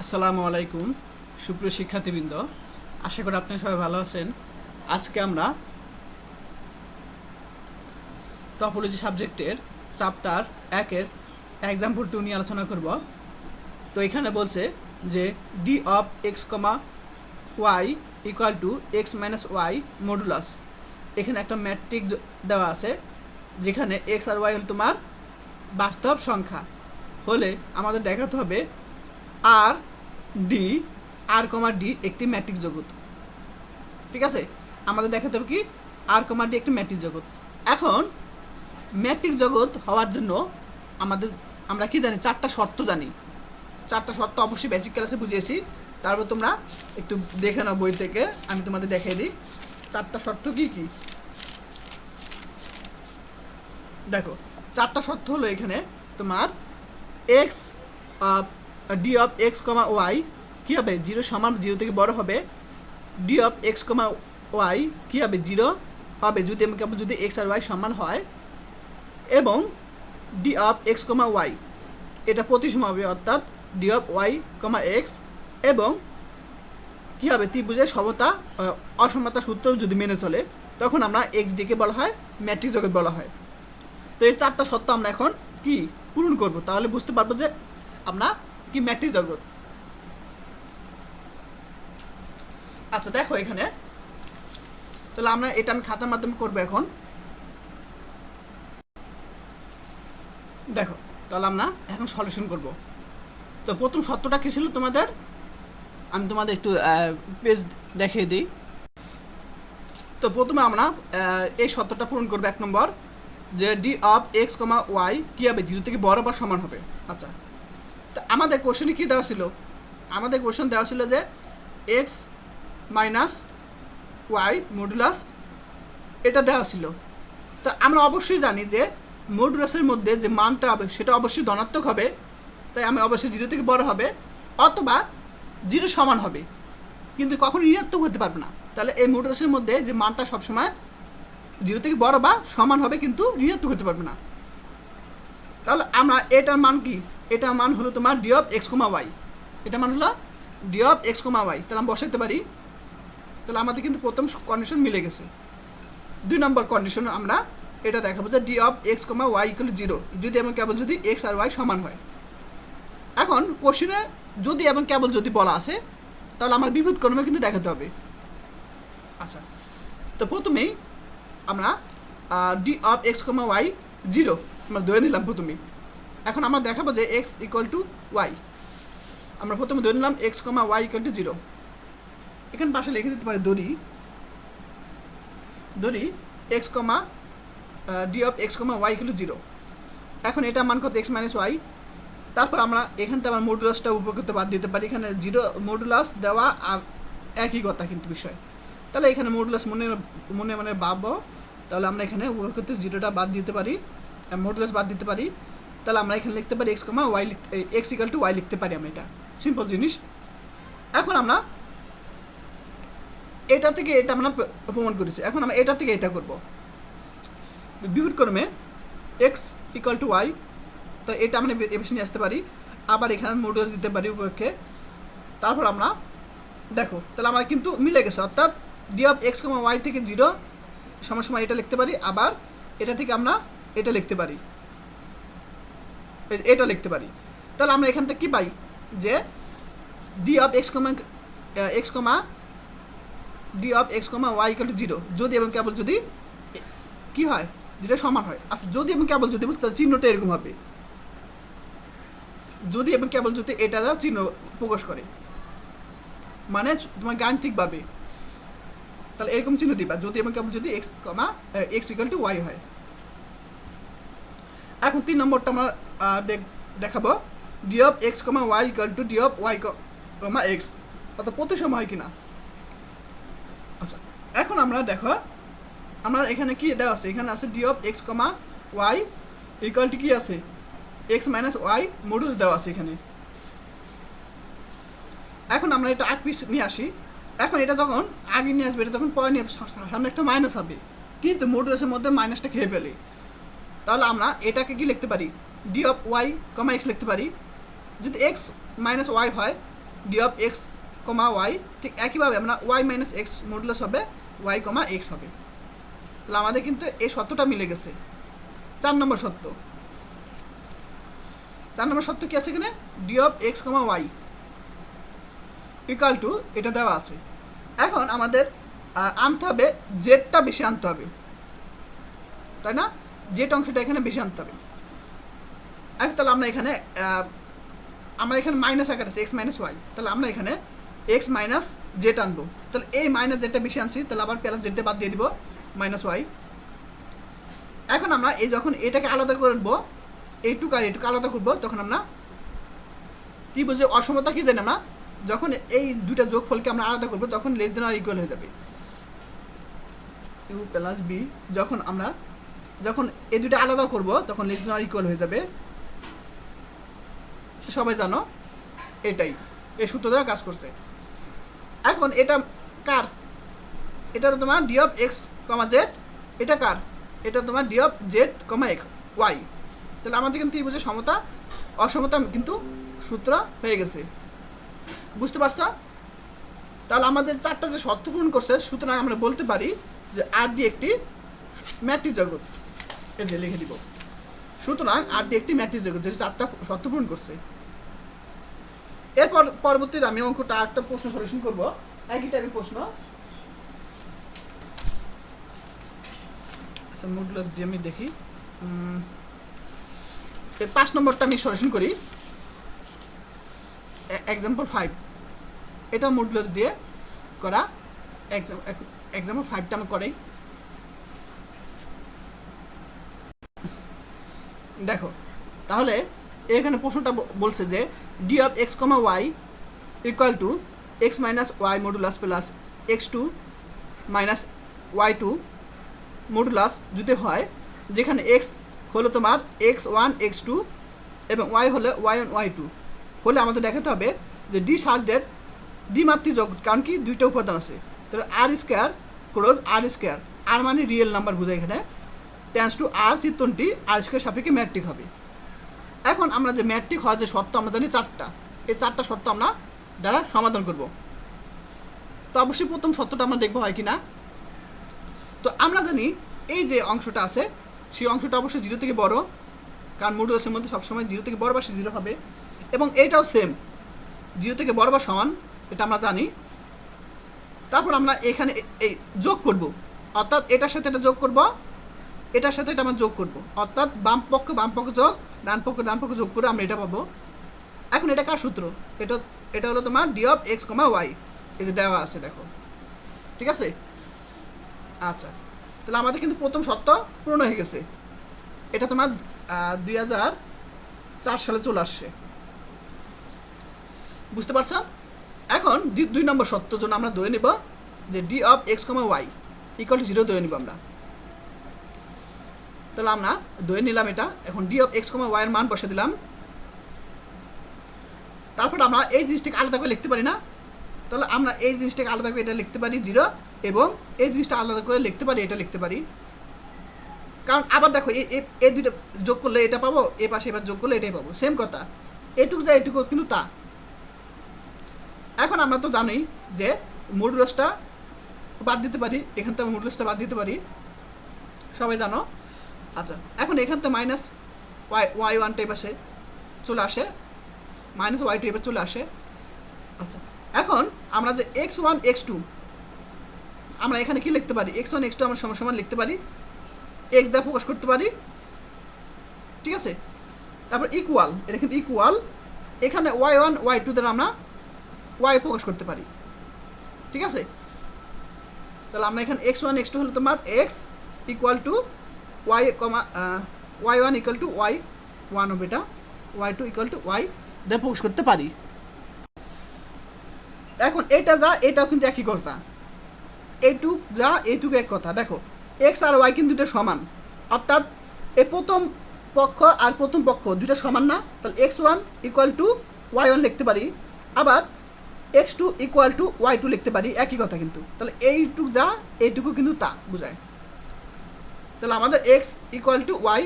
আসসালামু আলাইকুম সুপ্রিয় শিক্ষার্থীবৃন্দ, আশা করি আপনারা সবাই ভালো আছেন। আজকে আমরা টপোলজি সাবজেক্টের চ্যাপ্টার 1-এর এক্সাম্পল 2 নিয়ে আলোচনা করব। তো এখানে বলছে যে D of x comma Y equal to x minus Y modulus. এখানে একটা ম্যাট্রিক্স দেওয়া আছে যেখানে এক্স আর ওয়াই হল তোমার বাস্তব সংখ্যা হলে আমাদের দেখাতে হবে আর ডি আর কমা ডি একটি ম্যাট্রিক্স জগৎ। ঠিক আছে, আমাদের দেখাতে হবে কি আর কমা ডি একটি ম্যাট্রিক্স জগৎ। এখন ম্যাট্রিক্স জগৎ হওয়ার জন্য আমরা কি জানি, চারটা শর্ত জানি। চারটা শর্ত অবশ্যই বেসিক ক্লাসে বুঝিয়েছি, তারপর তোমরা একটু দেখে নাও বই থেকে, আমি তোমাদের দেখিয়ে দিই চারটা শর্ত কি কি। দেখো, চারটা শর্ত হলো এখানে তোমার x d of x comma y কী হবে, জিরো সমান জিরো থেকে বড় হবে। D of x comma y কী হবে, জিরো হবে যদি এবং কেবল যদি এক্স আর ওয়াই সমান হয়। এবং D of x comma Y এটা প্রতিসম হবে, অর্থাৎ D of Y comma X. এবং কী হবে, ত্রিভুজের সমতা অসমতা সূত্র যদি মেনে চলে তখন আমরা এক্স ডিকে বলা হয় ম্যাট্রিক্স জগৎ বলা হয়। তো এই চারটা শর্ত আমরা এখন কি পূরণ করব, তাহলে বুঝতে পারবো যে আমরা কি ম্যাট্রিক্স জগৎ। আচ্ছা দেখো এখানে, তাহলে আমরা এটা আমি খাতার মাধ্যমে করবো এখন। দেখো, তাহলে আমরা এখন সলিউশন করব। তো প্রথম শর্তটা কী ছিল তোমাদের, আমি তোমাদের একটু পেজ দেখিয়ে দিই। তো প্রথমে আমরা এই শর্তটা পূরণ করবো। 1 নম্বর, যে D of x comma y কী হবে, জিরো থেকে বড় বা সমান হবে। আচ্ছা, তো আমাদের কোশ্চেনে কী দেওয়া ছিল, আমাদের কোশ্চেন দেওয়া ছিল যে এক্স মাইনাস ওয়াই মডুলাস এটা দেওয়া ছিল। তো আমরা অবশ্যই জানি যে মডুলাসের মধ্যে যে মানটা হবে সেটা অবশ্যই ধনাত্মক হবে, তাই আমি অবশ্যই জিরো থেকে বড় হবে অথবা জিরো সমান হবে, কিন্তু কখনো ঋণাত্মক হতে পারবে না। তাহলে এই মডুলাসের মধ্যে যে মানটা সবসময় জিরো থেকে বড় বা সমান হবে, কিন্তু ঋণাত্মক হতে পারবে না। তাহলে আমরা এটার মান কি, এটার মান হলো তোমার D of x comma Y, এটা মান হলো D of x comma Y. তাহলে আমরা বসাতে পারি, তাহলে আমাদের কিন্তু প্রথম কন্ডিশন মিলে গেছে। 2 নম্বর কন্ডিশন আমরা এটা দেখাবো যে D of x comma Y equal zero যদি এবং কেবল যদি এক্স আর ওয়াই সমান হয়। এখন কোশ্চেনে যদি এবং কেবল যদি বলা আছে তাহলে আমার বিপরীত ক্রমে কিন্তু দেখাতে হবে। আচ্ছা, তো প্রথমেই আমরা D of x comma Y zero আমরা ধরে নিলাম প্রথমেই। এখন আমরা দেখাবো যে এক্স ইকুয়াল টু ওয়াই, আমরা প্রথমে ধরে নিলাম X comma Y equal to zero. এখানে পাশে লিখে দিতে পারি ধরি X comma D of x comma Y equal to zero. এখন এটা মান কত, এক্স মাইনাস ওয়াই। তারপর আমরা এখান থেকে আমার মডুলাসটা উপর করতে বাদ দিতে পারি, এখানে জিরো মডুলাস দেওয়া আর একই কথা কিন্তু বিষয়। তাহলে এখানে মডুলাস মনে মনে ভাববো, তাহলে আমরা এখানে উপর করতে জিরোটা বাদ দিতে পারি, মডুলাস বাদ দিতে পারি। তাহলে আমরা এখানে লিখতে পারি X comma Y, X equal to Y লিখতে পারি আমরা, এটা সিম্পল জিনিস। এখন আমরা এটা থেকে এটা আমরা প্রমাণ করেছি, এখন আমরা এটা থেকে এটা করব বিপরীত ক্রমে এক্স ইকুয়াল টু ওয়াই। তো এটা আমরা এভাবে নিয়ে আসতে পারি, আবার এখানে মডুলাস দিতে পারি উপরকে। তারপর আমরা দেখো, তাহলে আমরা কিন্তু মিলে গেছে, অর্থাৎ D of x comma Y থেকে জিরো সময় এটা লিখতে পারি, আবার এটা থেকে আমরা এটা লিখতে পারি, এটা লিখতে পারি। তাহলে আমরা এখান থেকে কী পাই, যে D of x comma D of x comma Y equal to zero যদি এবং কেবল যদি কী হয়, যেটা সমান হয়। আচ্ছা, যদি এবং কেবল যদি, তাহলে চিহ্নটা এরকম হবে, যদি এবং কেবল যদি এটা চিহ্ন প্রকাশ করে, মানে তোমার গাণিতিকভাবে তাহলে এরকম চিহ্ন দিবা, যদি এবং কেবল যদি X comma X equal to Y হয়। এখন 3 নম্বরটা আমরা দেখাবো D of x comma Y equal to D of Y comma X, অর্থাৎ প্রতিসম হয় কিনা। আচ্ছা, এখন আমরা দেখো, আমরা এখানে কি দেওয়া আছে, এখানে আছে D of x comma Y equal to কি আছে, এক্স মাইনাস ওয়াই মডুলাস দেওয়া আছে এখানে। এখন আমরা এটা আগ পিস নিয়ে আসি, এখন এটা যখন আগে নিয়ে আসবে, এটা যখন পরে নিয়ে সামনে একটা মাইনাস হবে, কিন্তু মডুলাসের মধ্যে মাইনাসটা খেয়ে ফেলে, তাহলে আমরা এটাকে কি লিখতে পারি, D of Y comma x লিখতে পারি। যদি এক্স মাইনাস ওয়াই হয় D of x comma Y, ঠিক একইভাবে আমরা ওয়াই মাইনাস এক্স মডুলাস হবে ওয়াই কমা এক্স হবে। তাহলে আমাদের কিন্তু এই সত্যটা মিলে গেছে। 4 নম্বর সত্য, 4 নম্বর সত্য কি আছে এখানে, D of x comma Y equal to এটা দেওয়া আছে। এখন আমাদের আনতে হবে জেডটা বেশি আনতে হবে, তাই না, জেড অংশটা এখানে বেশি আনতে হবে। এখন তাহলে আমরা এখানে মাইনাস আকার আছে এক্স মাইনাস ওয়াই, তাহলে আমরা এখানে এক্স মাইনাস জেড আনবো। তাহলে এই মাইনাস জেডটা বেশি আনছি, তাহলে আবার প্লাস জেডটা বাদ দিয়ে দিব মাইনাস ওয়াই। এখন আমরা এই যখন এটাকে আলাদা করবো, এইটুকু আর এইটুকু আলাদা করবো, তখন আমরা ত্রিভুজের অসমতা কি জানি আমরা, যখন এই দুইটা যোগফলকে আমরা আলাদা করবো তখন লেস দেন আর ইকুয়াল হয়ে যাবে ইউ প্লাস বি। যখন এই দুইটা আলাদা করবো তখন লেস দেন আর ইকুয়াল হয়ে যাবে। সবাই জানো এটাই, এই সূত্র দ্বারা কাজ করছে। এখন এটা কার, এটা তোমার D of x comma Z, এটা কার, এটা তোমার D of Z comma X Y. তাহলে আমাদের কিন্তু ত্রিভুজের সমতা অসমতা কিন্তু সূত্র হয়ে গেছে, বুঝতে পারছো? তাহলে আমাদের 4টা যে শর্ত পূরণ করছে, সুতরাং আমরা বলতে পারি যে আর ডি একটি ম্যাট্রিক্স জগৎ। এই যে লিখে দিব, সুতরাং আর ডি একটি ম্যাট্রিক্স জগৎ, যে 4টা শর্ত পূরণ করছে। এরপর পরবর্তীতে আমি অঙ্কটা একটা প্রশ্ন সলিউশন করব, একই টাইপের প্রশ্ন। আচ্ছা মডুলাস ডি আমি দেখি, এই 5 নম্বরটা আমি সলিউশন করি। এক্সাম্পল 5, এটা মডুলাস দিয়ে করা। এক্সাম্পল 5টা আমি করাই। দেখো তাহলে এখানে প্রশ্নটা বলছে যে D of x comma Y equal to x minus Y modulus plus X two minus Y two modulus যদি হয়, যেখানে এক্স হলো তোমার এক্স ওয়ান এক্স টু এবং ওয়াই হলে ওয়াই ওয়ান ওয়াই টু হলে আমাদের দেখাতে হবে যে ডি সাজদের দ্বিমাত্রিক যোগ, কারণ কি দুইটা উপাদান আছে। তাহলে R square cross R square, R মানে রিয়েল নাম্বার বোঝায় এখানে, টেন্স টু আর চিত্রণটি আর স্কোয়ার সাপেক্ষে ম্যাট্রিক হবে। এখন আমরা যে ম্যাট্রিক হওয়ার যে শর্ত আমরা জানি 4টা, এই 4টা শর্ত আমরা দ্বারা সমাধান করব। তো অবশ্যই প্রথম শর্তটা আমরা দেখবো হয় কি না। তো আমরা জানি এই যে অংশটা আছে সেই অংশটা অবশ্যই 0 থেকে বড়, কারণ মডুলাসের মধ্যে সবসময় 0 থেকে বড় বা 0 হবে, এবং এইটাও সেম 0 থেকে বড় বা সমান, এটা আমরা জানি। তারপর আমরা এখানে এই যোগ করব, অর্থাৎ এটার সাথে এটা যোগ করব, এটার সাথে এটা আমরা যোগ করব, অর্থাৎ বাম পক্ষ যোগ ডান পক্ষ যোগ করে আমরা এটা পাবো। এখন এটা কার সূত্র, এটা হলো তোমার D of x comma Y, এই যে দেওয়া আছে দেখো, ঠিক আছে। আচ্ছা তাহলে আমাদের কিন্তু প্রথম শর্ত পূর্ণ হয়ে গেছে, এটা তোমার 2004 সালে চলে আসছে, বুঝতে পারছো? এখন 2 নম্বর শর্ত জন্য আমরা ধরে নিব যে D of x comma Y equal to 0 ধরে নিব আমরা। তাহলে আমরা ধরে নিলাম এটা। এখন D of x comma Y এর মান বসে দিলাম। তারপর আমরা এই জিনিসটাকে আলাদা করে লিখতে পারি না, তাহলে আমরা এই জিনিসটাকে আলাদা করে এটা লিখতে পারি 0, এবং এই জিনিসটা আলাদা করে লিখতে পারি এটা লিখতে পারি। কারণ আবার দেখো এই দুইটা যোগ করলে এটা পাবো, এই পাশে এবার যোগ করলে এটাই পাবো, সেম কথা, এটুকু যা এটুকু কিন্তু তা। এখন আমরা তো জানি যে মডুলাসটা বাদ দিতে পারি, এখান থেকে মডুলাসটা বাদ দিতে পারি, সবাই জানো। আচ্ছা এখন এখান থেকে মাইনাস ওয়াই ওয়ানটা এই পাশে চলে আসে, মাইনাস ওয়াই টু এবার চলে আসে। আচ্ছা এখন আমরা যে এক্স ওয়ান এক্স টু আমরা এখানে কি লিখতে পারি, এক্স ওয়ান এক্স টু আমরা সমান লিখতে পারি, এক্স দ্বারা প্রকাশ করতে পারি, ঠিক আছে। তারপর ইকুয়াল, এটা কিন্তু ইকুয়াল, এখানে ওয়াই ওয়ান ওয়াই টু দ্বারা আমরা ওয়াই প্রকাশ করতে পারি, ঠিক আছে। তাহলে আমরা এখানে এক্স ওয়ান এক্স টু হলো তোমার X equal to Y comma Y one equal to Y one হবে, এটা Y two equal to Y দ্বারা প্রকাশ করতে পারি। এখন এটা যা এটাও কিন্তু একই কথা, এইটুক যা এইটুকু এক কথা। দেখো এক্স আর ওয়াই কিন্তু দুটো সমান, অর্থাৎ এই প্রথম পক্ষ আর প্রথম পক্ষ দুটো সমান না, তাহলে X one equal to Y one লিখতে পারি, আবার X two equal to Y two লিখতে পারি, একই কথা কিন্তু। তাহলে এইটুক যা এইটুকু কিন্তু তা বোঝায়। তাহলে আমাদের এক্স ইকুয়াল টু ওয়াই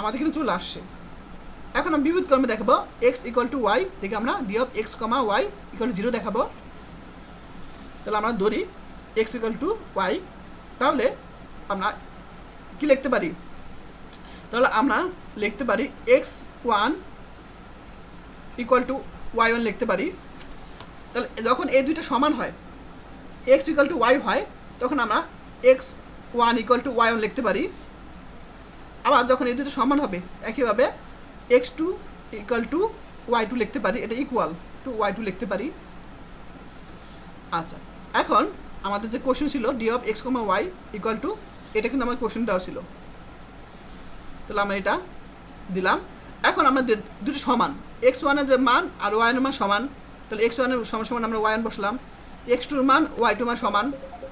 আমাদের কিন্তু চলে আসছে, এখন আমি বিপরীত ক্রমে দেখাবো এক্স ইকুয়াল টু ওয়াই থেকে আমরা D of x comma Y equal to 0 দেখাবো। তাহলে আমরা ধরি এক্স ইকুয়াল টু ওয়াই, তাহলে আমরা কি লিখতে পারি? তাহলে আমরা লিখতে পারি X one equal to Y one লিখতে পারি। তাহলে যখন এই দুইটা সমান হয়, এক্স ইকুয়াল টু ওয়াই হয়, তখন আমরা X one equal to Y one লিখতে পারি। আবার যখন এই দুটো সমান হবে, একইভাবে X two equal to Y two লিখতে পারি, এটা ইকুয়াল টু ওয়াই টু লিখতে পারি। আচ্ছা, এখন আমাদের যে কোশ্চেন ছিল D of x comma Y equal to, এটা কিন্তু আমার কোশ্চেন দেওয়া ছিল। তাহলে আমরা এটা দিলাম। এখন আমরা দুটো সমান, এক্স ওয়ানের যে মান আর ওয়াই এর মান সমান, তাহলে এক্স ওয়ানের সমান সমান আমরা ওয়াই ওয়ান বসলাম, এক্স টুর মান ওয়াই টু মান সমান,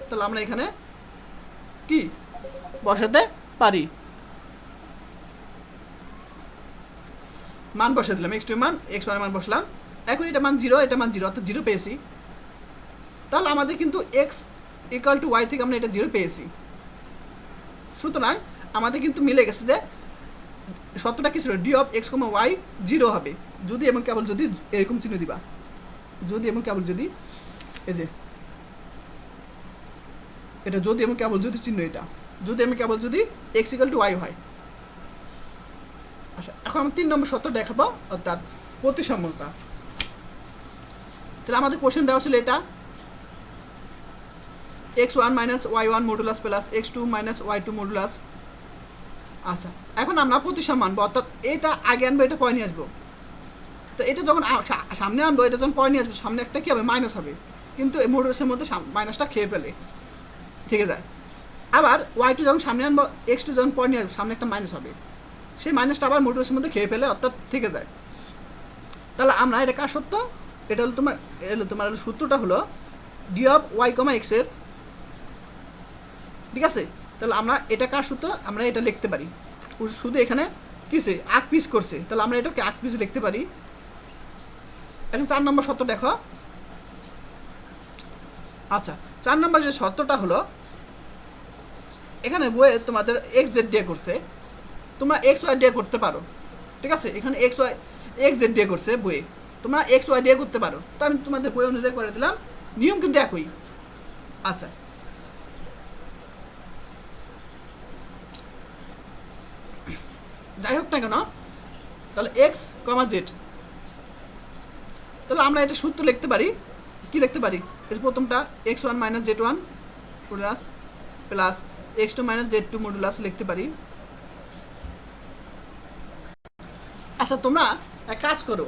তাহলে আমরা এখানে কি বসাতে পারি, মান বসে দিলাম, এক্স টুর মান এক্স ওয়ানের মান বসলাম। এখন এটা মান 0, এটা মান 0, অর্থাৎ 0 পেয়েছি। তাহলে আমাদের কিন্তু এক্স ইকুয়াল টু ওয়াই থেকে আমরা এটা 0 পেয়েছি। সুতরাং আমাদের কিন্তু মিলে গেছে যে সত্যটা কি ছিল, D of x comma Y 0 হবে যদি এবং কেবল যদি এরকম চিহ্ন দিবা, যদি এবং কেবল যদি, এই যে এটা যদি এবং কেবল যদি চিহ্ন, এটা যদি এবং কেবল যদি এক্স ইকুয়াল টু ওয়াই হয়। আচ্ছা, এখন আমরা 3 নম্বর সত্য দেখাবো, অর্থাৎ প্রতিসম্যতা। তাহলে আমাদের কোশ্চেন দেওয়া ছিল এটা X one minus Y one modulus plus X two minus Y two modulus. আচ্ছা, এখন আমরা প্রতিসম আনবো, অর্থাৎ এটা আগে আনবো, এটা পরে নিয়ে আসবো। তো এটা যখন সামনে আনবো, এটা যখন পরে নিয়ে আসবো, সামনে একটা কী হবে, মাইনাস হবে, কিন্তু এই মডুলাসের মধ্যে মাইনাসটা খেয়ে ফেলে থেকে যায়। আবার ওয়াই টু যখন সামনে আনবো, এক্স টু যখন পরে নিয়ে আসবো, সামনে একটা মাইনাস হবে, সেই মাইনাসটা আবার মডুলাসের মধ্যে খেয়ে ফেলে, অর্থাৎ থেকে যায়। তাহলে আমরা এটা কার সত্য, এটা হলো তোমার সূত্রটা হলো ডি অফ ওয়াই কমা এক্সের, ঠিক আছে। তাহলে আমরা এটা কার সূত্র, আমরা এটা লিখতে পারি, শুধু এখানে কিসে আগ পিস করছে, তাহলে আমরা এটাকে আগ পিস লিখতে পারি। এখন 4 নম্বর শর্ত দেখো। আচ্ছা, 4 নম্বর যে শর্তটা হলো, এখানে বইয়ে তোমাদের এক্স জেড দিয়ে করছে, তোমরা এক্স ওয়াই দিয়ে করতে পারো, ঠিক আছে। এখানে এক্স জেড দিয়ে করছে বইয়ে, তোমরা এক্স ওয়াই দিয়ে করতে পারো, তো আমি তোমাদের বই অনুযায়ী করে দিলাম, নিয়ম কিন্তু একই। আচ্ছা, যাই হোক না কেন, তাহলে এক্স কমা জেড, তাহলে আমরা এটা সূত্র লিখতে পারি, কি লিখতে পারি, প্রথমটা X one minus Z one modulus plus X two minus Z two modulus লিখতে পারি। আচ্ছা, তোমরা এক কাজ করো,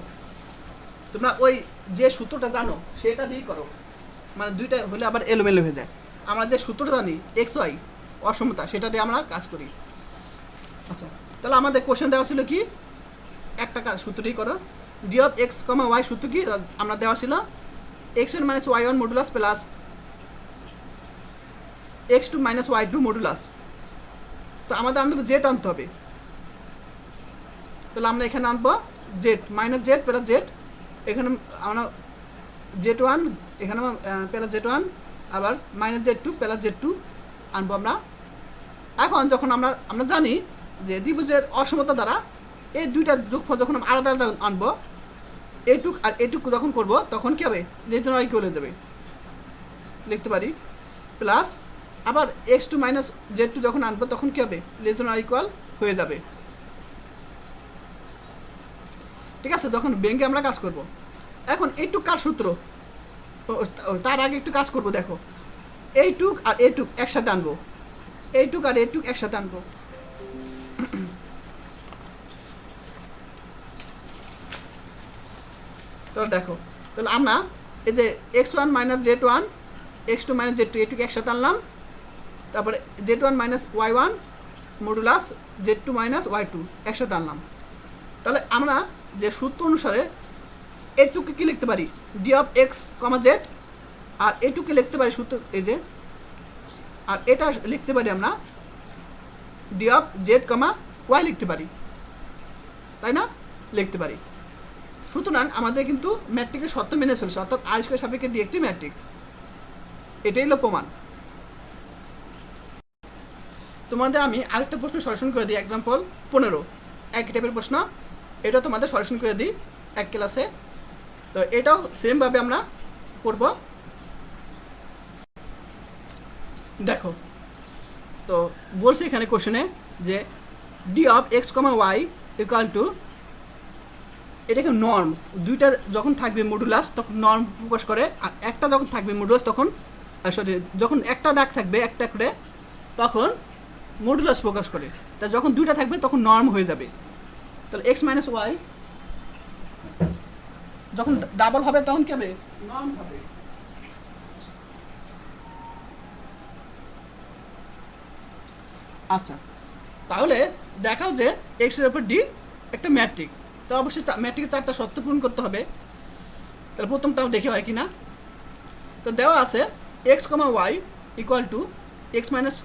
তোমরা ওই যে সূত্রটা জানো সেটা দিয়েই করো, মানে দুইটা হলে আবার এলোমেলো হয়ে যায়। আমরা যে সূত্রটা জানি এক্স ওয়াই অসমতা, সেটা দিয়ে আমরা কাজ করি। আচ্ছা, তাহলে আমাদের কোশ্চেন দেওয়া ছিল কি, একটা কাজ সূত্রটি করো, D of x comma Y সূত্র কি আমরা দেওয়া ছিল, X one minus Y one modulus plus X two minus Y two modulus. তো আমাদের আনতে হবে জেড আনতে হবে, তাহলে আমরা এখানে আনবো Z minus Z plus Z, এখানে আমরা জেড ওয়ান, এখানে প্লাস জেড ওয়ান, আবার minus Z two plus Z two আনবো আমরা। এখন যখন আমরা জানি যে ত্রিভুজের অসমতা দ্বারা এই দুইটা যোগফল যখন আমরা আলাদা আলাদা আনবো, এইটুক আর এইটুকু যখন করবো, তখন কী হবে, লেস দেন ওয়াই ইকুয়াল হয়ে যাবে, লিখতে পারি। প্লাস আবার X two minus Z two যখন আনবো, তখন কী হবে, লেস দেন ওয়াই ইকুয়াল হয়ে যাবে, ঠিক আছে, যখন ব্যাংকে আমরা কাজ করব। এখন এইটুক কার সূত্র, তার আগে একটু কাজ করব, দেখো এইটুক আর এইটুক একসাথে আনবো, এইটুক আর এইটুক একসাথে আনবো, তাহলে দেখো, তাহলে আমরা এই যে X one minus Z one, X two minus Z two, এইটুকু একসাথে আনলাম, তারপরে Z one minus Y one modulus Z two minus Y two একসাথে আনলাম। তাহলে আমরা যে সূত্র অনুসারে এইটুকু কী লিখতে পারি, D of x comma z, আর এইটুকু লিখতে পারি সূত্র এই যে, আর এটা লিখতে পারি আমরা D of Z comma Y লিখতে পারি, তাই না, লিখতে পারি। সুতরাং আমাদের কিন্তু ম্যাট্রিকের শর্ত মেনে চলছে, অর্থাৎ আর স্কয়ার সাপেক্ষে ডি একটি ম্যাট্রিক, এটাই হলো প্রমাণ। তোমাদের আমি আরেকটা প্রশ্ন সলিউশন করে দিই, এক্সাম্পল 15, একই টাইপের প্রশ্ন। এটা তোমাদের সলিউশন করে দিই এক ক্লাসে। তো এটাও সেমভাবে আমরা করব। দেখো, তো বলছি এখানে কোশ্চেনে যে D of x comma Y equal to, এটাকে নর্ম, দুইটা যখন থাকবে মডুলাস তখন নর্ম প্রকাশ করে, আর একটা যখন থাকবে মডুলাস তখন সরি, যখন একটা দাগ থাকবে একটা করে তখন মডুলাস প্রকাশ করে। তা যখন দুইটা থাকবে তখন নর্ম হয়ে যাবে। তাহলে এক্স মাইনাস ওয়াই যখন ডাবল হবে তখন কি হবে? নর্ম হবে। আচ্ছা, তাহলে দেখাও যে এক্স এর উপর ডি একটা ম্যাট্রিক। তো অবশ্যই ম্যাট্রিকের 4টা শর্ত পূরণ করতে হবে। তাহলে প্রথমটাও দেখে হয় কিনা। তো দেওয়া আছে x comma Y equal to x minus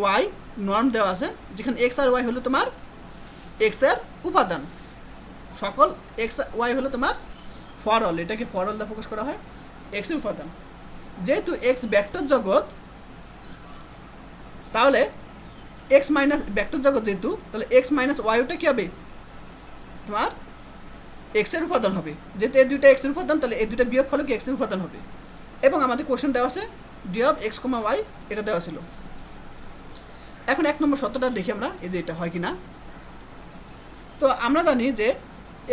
y, norm দেওয়া আছে, যেখানে এক্স আর ওয়াই হলো তোমার এক্স এর উপাদান, সকল এক্স ওয়াই হলো তোমার ফরল, এটাকে ফরল দ্বারা প্রকাশ করা হয়, এক্স এর উপাদান। যেহেতু এক্স ভেক্টর জগৎ, তাহলে এক্স মাইনাস ভেক্টর জগৎ যেহেতু, তাহলে এক্স মাইনাস ওয়াই ওটা কী হবে? তোমার এক্স এর উপাদান হবে। যেহেতু এই দুইটা এক্স এর উপাদান, তাহলে এই দুইটা বিয়োগ ফলে কি এক্স এর উপাদান হবে। এবং আমাদের কোশ্চেন দেওয়া আছে D of x comma Y, এটা দেওয়া ছিল। এখন 1 নম্বর শর্তটা দেখি আমরা, এই যে এটা হয় কিনা। তো আমরা জানি যে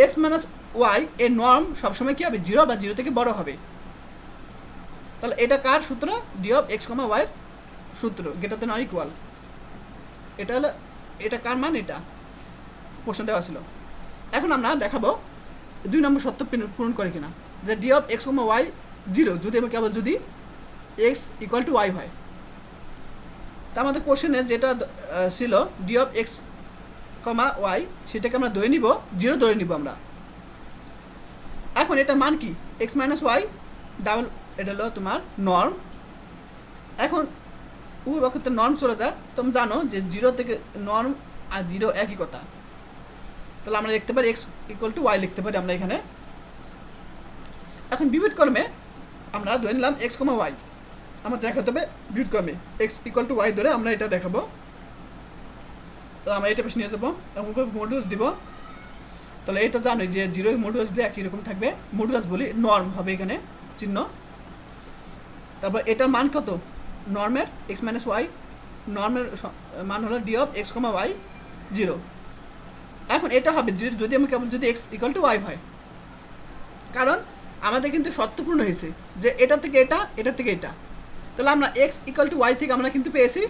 এক্স মাইনাস ওয়াই এর নর্ম সবসময় কী হবে? 0 বা 0 থেকে বড় হবে। তাহলে এটা কার সূত্র? ডি অফ এক্স কমা ওয়াইয়ের সূত্র, গ্রেটার দেন অর ইকুয়াল। এটা হলো, এটা কার মান? এটা প্রশ্ন দেওয়া ছিল। এখন আমরা দেখাবো 2 নম্বর শর্ত পূরণ করে কিনা, যে D of x comma Y 0 যদি এবং কেবল যদি এক্স ইকুয়াল টু ওয়াই হয়। তা আমাদের কোশ্চেনে যেটা ছিল D of x comma y, সেটাকে আমরা ধরে নিব 0 ধরে নিব আমরা। এখন এটা মান কি? এক্স মাইনাস ওয়াই ডাবল, এটা হলো তোমার নর্ম। এখন উভয় পক্ষে নর্ম চলে যায়, তুমি জানো যে 0 থেকে নর্ম আর 0 একই কথা। তাহলে আমরা লিখতে পারি এক্স ইকুয়াল টু ওয়াই লিখতে পারি আমরা এখানে। এখন বিপরীত ক্রমে আমরা ধরে নিলাম এক্স কমা ওয়াই, আমরা দেখাতে হবে বিপরীত ক্রমে এক্স ইকুয়াল টু ওয়াই ধরে আমরা এটা দেখাবো। তাহলে আমরা এটা পেছনে নিয়ে যাবো এবং মডুলাস দিব। তাহলে এটা জানোই যে 0 মডুলাস দিয়ে একই রকম থাকবে, মডুলাস বলি, নর্ম হবে এখানে চিহ্ন। তারপর এটার মান কত? নর্মের এক্স মাইনাস ওয়াই, নর্মের মান হলো D of x comma Y 0। এখন এটা হবে যদি আমি কেবল যদি এক্স ইকুয়াল টু ওয়াই হয়, কারণ আমাদের কিন্তু শর্তপূর্ণ হয়েছে যে এটা থেকে এটা, এটা থেকে এটা। তাহলে আমরা এক্স ইকুয়াল টু ওয়াই থেকে আমরা কিন্তু পেয়েছি,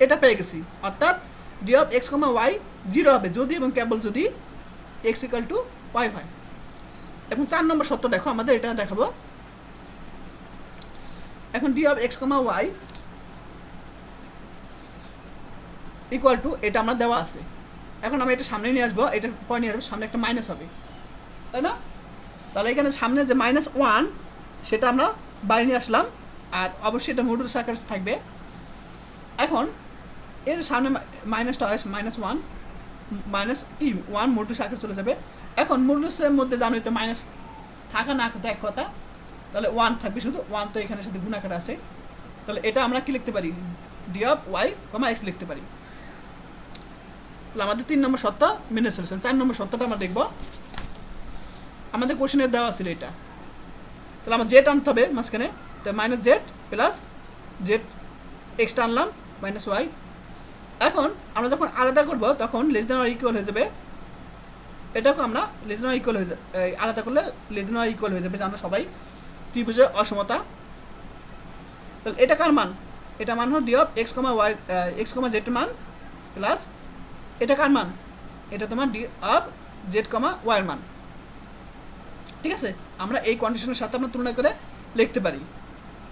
এটা পেয়ে গেছি, অর্থাৎ D of x comma Y 0 হবে যদি এবং কেবল যদি এক্স ইকুয়াল টু ওয়াই হয়। এবং 4 নম্বর শর্ত দেখো, আমাদের এটা দেখাবো। এখন D of x comma Y equal to, এটা আমরা দেওয়া আছে। এখন আমি এটা সামনে নিয়ে আসবো, এটা পরে নিয়ে আসবো, সামনে একটা মাইনাস হবে, তাই না? তাহলে এখানে সামনে যে -1 সেটা আমরা বাইরে নিয়ে আসলাম, আর অবশ্যই এটা মডুলাস আকারে থাকবে। এখন এই যে সামনে মাইনাসটা হয়, -1 মাইনাস -1 মডুলাস আকারে চলে যাবে। এখন মডুলাসের মধ্যে জানোই তো মাইনাস থাকা না থাকা এক কথা, তাহলে 1 থাকবে শুধু, 1 তো এখানে সাথে গুণ আকারে আছে। তাহলে এটা আমরা কি লিখতে পারি? D of Y comma x লিখতে পারি। তাহলে আমাদের 3 নম্বর শর্ত মেনে সলিউশন। 4 নম্বর শর্তটা আমরা দেখব। আমাদের কোশ্চেনে দেওয়া ছিল এটা, তাহলে আমরা জেড আনতে হবে মাঝখানে, তো minus Z plus Z extra আনলাম মাইনাস ওয়াই। এখন আমরা যখন আলাদা করব তখন লেস দেন অর ইকুয়াল হয়ে যাবে, এটাকে আমরা লেস দেন অর ইকুয়াল হয়ে যাবে, আলাদা করলে লেস দেন অর ইকুয়াল হয়ে যাবে, জানো সবাই ত্রিভুজের অসমতা। তাহলে এটা কার মান? এটা মান হল d of x comma Y, x comma z মান, প্লাস এটা কার মান? এটা তোমার ডি অফ জেড কমা ওয়াইয়ের মান। ঠিক আছে, আমরা এই কন্ডিশনের সাথে আমরা তুলনা করে লিখতে পারি।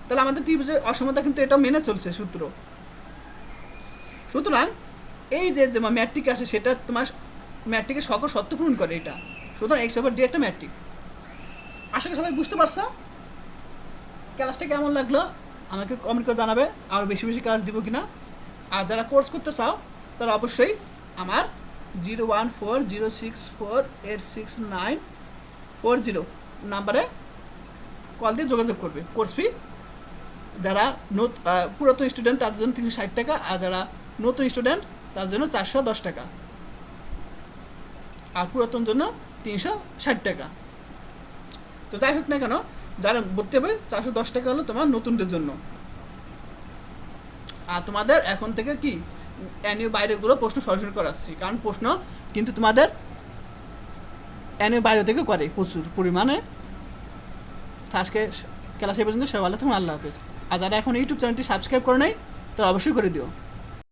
তাহলে আমাদের ত্রিভুজের অসমতা কিন্তু এটা মেনে চলছে সূত্র। সুতরাং এই যে ম্যাট্রিক আছে সেটা তোমার ম্যাট্রিকের সকল শর্ত পূরণ করে এটা। সুতরাং এক্স ওভার ডি একটা ম্যাট্রিক। আশা করি সবাই বুঝতে পারছো। ক্লাসটা কেমন লাগলো আমাকে কমেন্ট করে জানাবে, আর বেশি বেশি ক্লাস দিব কিনা। আর যারা কোর্স করতে চাও তারা অবশ্যই আমার 01406486940 নাম্বারে কল দিয়ে যোগাযোগ করবে। কোর্স ফি যারা পুরাতন স্টুডেন্ট তাদের জন্য 360 টাকা, আর যারা নতুন স্টুডেন্ট তাদের জন্য 410 টাকা। আর পুরাতন জন্য 360 টাকা। তো যাই হোক না কেন, যারা ভর্তি হবে 410 টাকা হলো তোমার নতুনদের জন্য। আর তোমাদের এখন থেকে কি অ্যানিও বাইরেগুলো প্রশ্ন সলিউশন করাচ্ছি, কারণ প্রশ্ন কিন্তু তোমাদের অ্যানিও বাইরে থেকে করে প্রচুর পরিমাণে। আজকে ক্লাস এই পর্যন্ত, সবাই ভালো থাকুন, আল্লাহ হাফেজ। আর যারা এখন ইউটিউব চ্যানেলটি সাবস্ক্রাইব করে নাই তারা অবশ্যই করে দিও।